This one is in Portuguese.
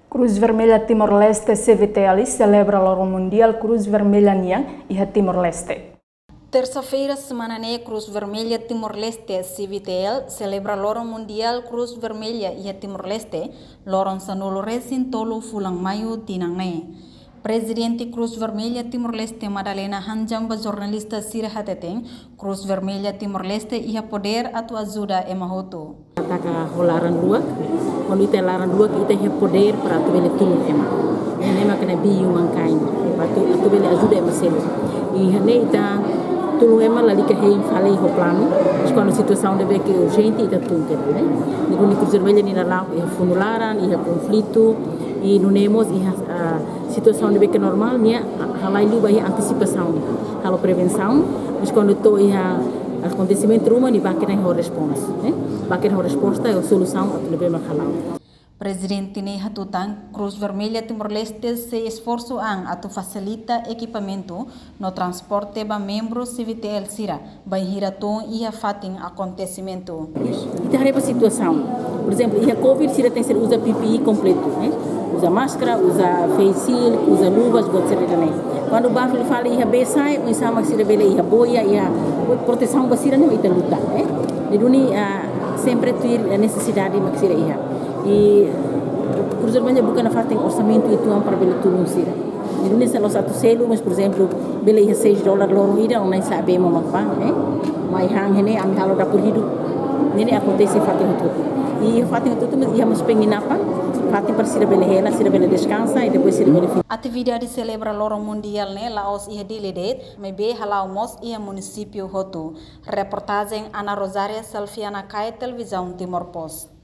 Cruz Vermelha Timor-Leste CVTL celebra o Mundial Cruz Vermelha Niang e Timor-Leste. Terça-feira, semana né, Cruz Vermelha Timor-Leste CVTL celebra Loro Mundial Cruz Vermelha e Timor-Leste, Loron Sanolo Resin Tolo Fulang Mayo Tinang né. Presidente Cruz Vermelha Timor-Leste Madalena Hanjamba jornalista Sira Hateteng, Cruz Vermelha Timor-Leste ia poder atu ajuda emahoto. Taka holaran luak, quando ite laran luak ite ia poder para atu bele tulung ema. Ema kena biu mangkain, atu bele ajuda ema selo. E hane ita tulung ema lali que rei falei ho plano, mas quando a situação deve que urgente ita tungke, né? Ni Cruz Vermelha ni na ia funularan, ia conflito e no nemos ia situação de que normal nia halai lu baia antecipação halo prevenção mas quando to ia acontecimento rumah ni baque na response baque na resposta é a solução a problema halau. Presidente ne hatutan Cruz Vermelha Timor-Leste se esforço atu facilita equipamento no transporte ba membros CVTL Sira ba hiraton ia fatin acontecimento. Ita haré situação, por exemplo, ia Covid Sira tem ser usa PPI completo, usa máscara, usa face shield, usa luvas, quando o bafo fala ia besai, o insama Sira bele ia boia, ia proteção ba Sira não ita luta, Duni sempre ter a necessidade de Sira ia. E Cruz Vermelha bukan fatem orçamento itu para bele tulung Sira. Duni se nós atu selo, mas por exemplo, bele ia $6 loro ida, não sabe mo magpa, Mai hang hene ami halo dapur hidup. Ini acontece fatem tudo. E fatem tudo mas íamos penginapa, fatem para Sira bele hela, Sira bele descansa e depois Sira bele. Atividade celebra Loro Mundial né, Laos ia diledet, mas be halau mos ia município Hotu. Reportagem Ana Rosária Salfiana Kai Televisão Timor Post.